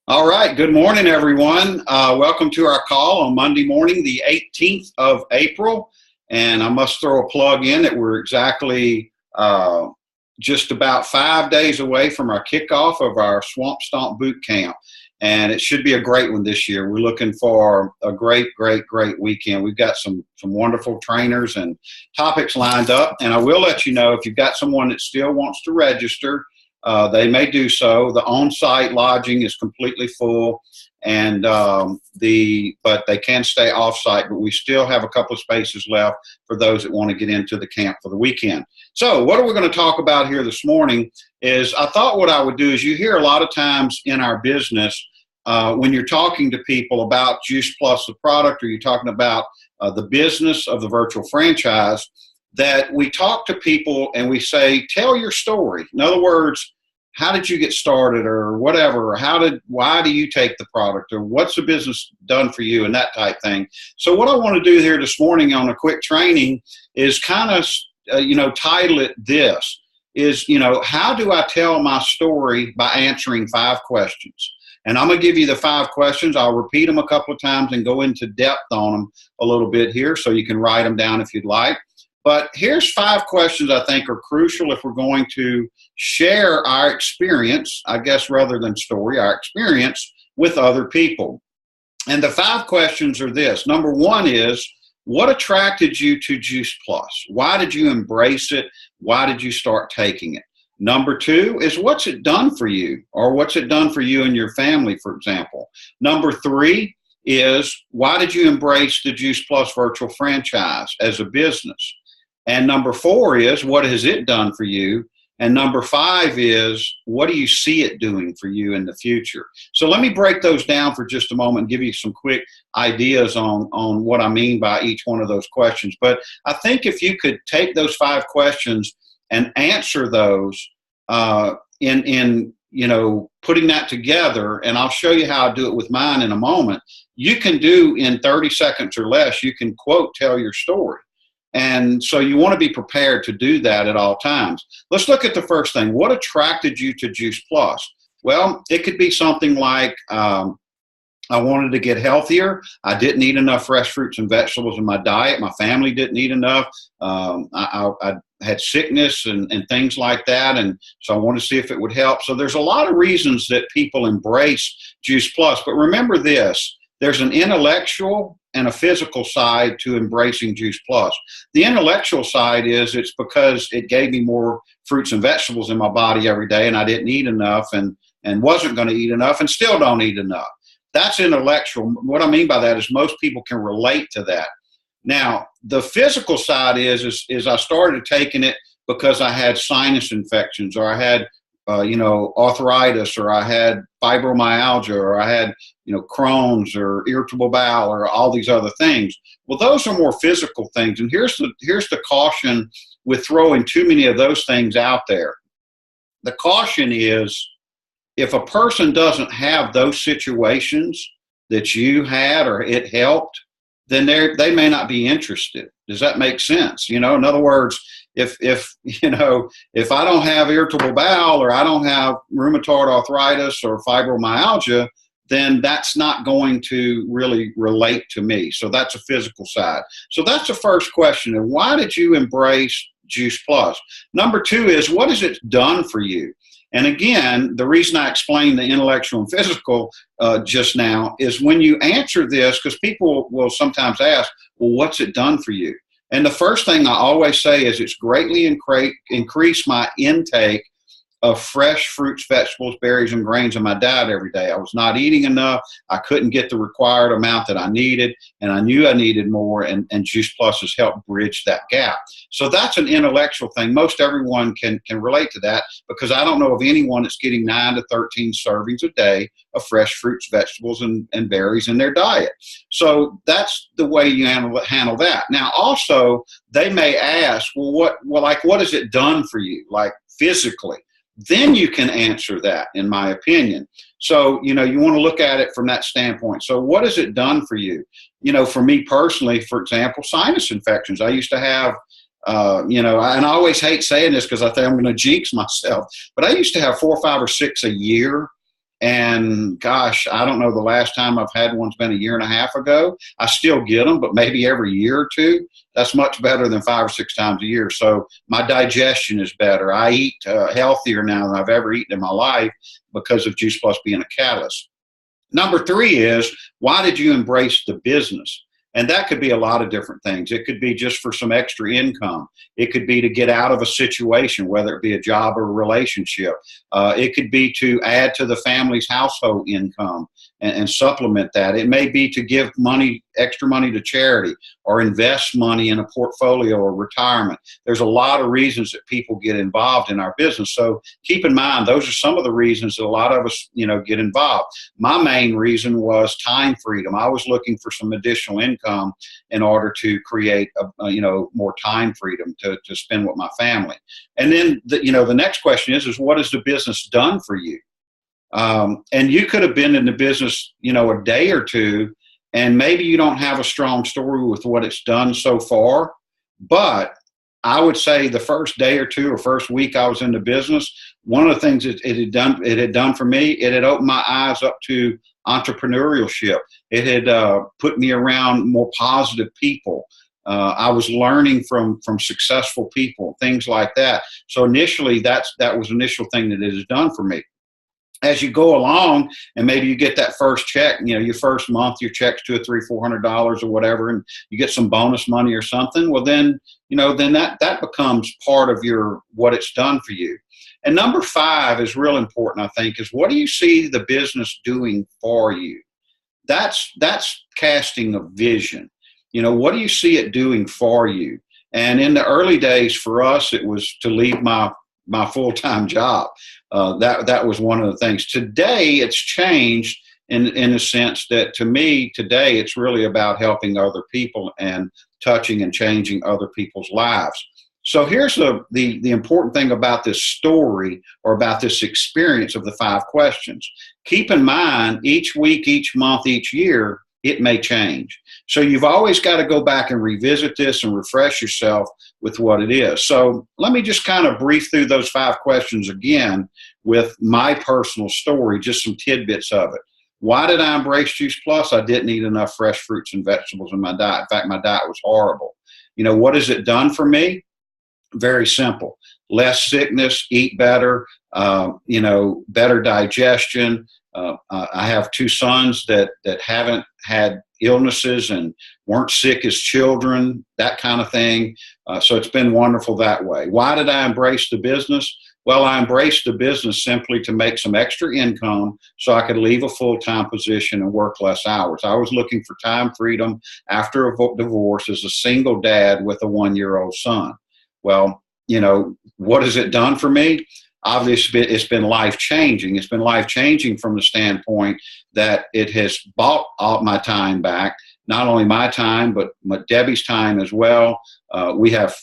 All right. Good morning, everyone. Welcome to our call on Monday morning, the 18th of April. And I must throw a plug in that we're exactly just about 5 days away from our kickoff of our Swamp Stomp Boot Camp. And it should be a great one this year. We're looking for a great weekend. We've got some wonderful trainers and topics lined up. And I will let you know if you've got someone that still wants to register, they may do so. The on-site lodging is completely full, and but they can stay off-site. But we still have a couple of spaces left for those that want to get into the camp for the weekend. So what are we going to talk about here this morning is I thought what I would do is you hear a lot of times in our business when you're talking to people about Juice Plus, the product, or you're talking about the business of the virtual franchise, that we talk to people and we say, tell your story. In other words, how did you get started or whatever, or why do you take the product, or what's the business done for you, and that type thing. So what I want to do here this morning on a quick training is kind of, title it this, is, how do I tell my story by answering 5 questions? And I'm going to give you the 5 questions. I'll repeat them a couple of times and go into depth on them a little bit here so you can write them down if you'd like. But here's 5 questions I think are crucial if we're going to share our experience, I guess rather than story, our experience with other people. And the 5 questions are this. Number 1 is, what attracted you to Juice Plus? Why did you embrace it? Why did you start taking it? Number 2 is, what's it done for you? Or what's it done for you and your family, for example? Number 3 is, why did you embrace the Juice Plus virtual franchise as a business? And number 4 is, what has it done for you? And number 5 is, what do you see it doing for you in the future? So let me break those down for just a moment and give you some quick ideas on what I mean by each one of those questions. But I think if you could take those 5 questions and answer those in putting that together, and I'll show you how I do it with mine in a moment, you can do in 30 seconds or less, you can quote, tell your story. And so you want to be prepared to do that at all times. Let's look at the first thing. What attracted you to Juice Plus? Well, it could be something like I wanted to get healthier. I didn't eat enough fresh fruits and vegetables in my diet. My family didn't eat enough. I had sickness and things like that, and so I wanted to see if it would help. So there's a lot of reasons that people embrace Juice Plus. But remember this. There's an intellectual and a physical side to embracing Juice Plus. The intellectual side is it's because it gave me more fruits and vegetables in my body every day, and I didn't eat enough and wasn't going to eat enough and still don't eat enough. That's intellectual. What I mean by that is most people can relate to that. Now, the physical side is I started taking it because I had sinus infections, or I had arthritis, or I had fibromyalgia, or I had, Crohn's or irritable bowel, or all these other things. Well, those are more physical things. And here's the caution with throwing too many of those things out there. The caution is, if a person doesn't have those situations that you had or it helped, then they may not be interested. Does that make sense? In other words, if I don't have irritable bowel, or I don't have rheumatoid arthritis or fibromyalgia, then that's not going to really relate to me. So that's a physical side. So that's the first question. And why did you embrace Juice Plus? Number 2 is, what has it done for you? And again, the reason I explained the intellectual and physical just now is when you answer this, because people will sometimes ask, well, what's it done for you? And the first thing I always say is it's greatly increased my intake of fresh fruits, vegetables, berries, and grains in my diet every day. I was not eating enough. I couldn't get the required amount that I needed, and I knew I needed more, and Juice Plus has helped bridge that gap. So that's an intellectual thing. Most everyone can relate to that, because I don't know of anyone that's getting 9 to 13 servings a day of fresh fruits, vegetables, and berries in their diet. So that's the way you handle that. Now, also, they may ask, well, what has it done for you, like physically? Then you can answer that, in my opinion. So, you want to look at it from that standpoint. So what has it done for you? For me personally, for example, sinus infections. I used to have, and I always hate saying this because I think I'm going to jinx myself, but I used to have 4, 5, or 6 a year. And gosh, I don't know, the last time I've had one's been a year and a half ago. I still get them, but maybe every year or two. That's much better than 5 or 6 times a year. So my digestion is better. I eat healthier now than I've ever eaten in my life because of Juice Plus being a catalyst. Number 3 is, why did you embrace the business? And that could be a lot of different things. It could be just for some extra income. It could be to get out of a situation, whether it be a job or a relationship. It could be to add to the family's household income and supplement that. It may be to give money, extra money to charity, or invest money in a portfolio or retirement. There's a lot of reasons that people get involved in our business. So keep in mind, those are some of the reasons that a lot of us, get involved. My main reason was time freedom. I was looking for some additional income in order to create more time freedom to spend with my family. And then the next question is what has the business done for you? And you could have been in the business a day or two, and maybe you don't have a strong story with what it's done so far, but I would say the first day or two or first week I was in the business, one of the things it had done for me, it had opened my eyes up to entrepreneurship. It had put me around more positive people. I was learning from successful people, things like that. So initially, that was the initial thing that it has done for me. As you go along, and maybe you get that first check, your first month, your check's $200 or $300, $400 or whatever, and you get some bonus money or something. Well, then that becomes part of what it's done for you. And number 5 is real important, I think, is what do you see the business doing for you? That's casting a vision. What do you see it doing for you? And in the early days for us, it was to leave my full-time job. That was one of the things. Today, it's changed in a sense that, to me, today, it's really about helping other people and touching and changing other people's lives. So here's the important thing about this story, or about this experience of the 5 questions. Keep in mind, each week, each month, each year, it may change. So you've always got to go back and revisit this and refresh yourself with what it is. So let me just kind of brief through those 5 questions again with my personal story, just some tidbits of it. Why did I embrace Juice Plus? I didn't eat enough fresh fruits and vegetables in my diet. In fact, my diet was horrible. What has it done for me? Very simple. Less sickness, eat better, better digestion. I have 2 sons that haven't had illnesses and weren't sick as children, that kind of thing. So it's been wonderful that way. Why did I embrace the business? Well, I embraced the business simply to make some extra income so I could leave a full-time position and work less hours. I was looking for time freedom after a divorce as a single dad with a 1-year-old son. Well, what has it done for me? Obviously, it's been life-changing. It's been life-changing from the standpoint that it has bought all my time back, not only my time, but Debbie's time as well. We have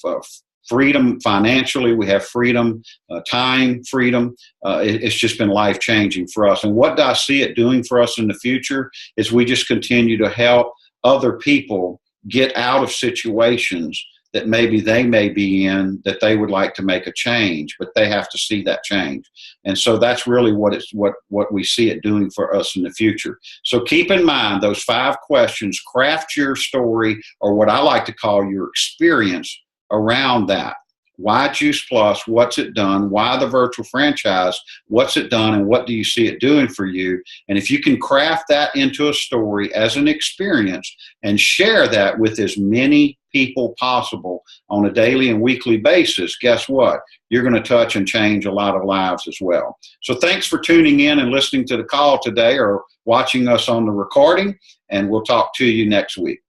freedom financially. We have freedom, time freedom. It's just been life-changing for us. And what do I see it doing for us in the future is we just continue to help other people get out of situations that maybe they may be in, that they would like to make a change, but they have to see that change. And so that's really what we see it doing for us in the future. So keep in mind those 5 questions, craft your story, or what I like to call your experience around that. Why Juice Plus? What's it done? Why the virtual franchise? What's it done? And what do you see it doing for you? And if you can craft that into a story as an experience and share that with as many people possible on a daily and weekly basis, guess what? You're going to touch and change a lot of lives as well. So thanks for tuning in and listening to the call today, or watching us on the recording, and we'll talk to you next week.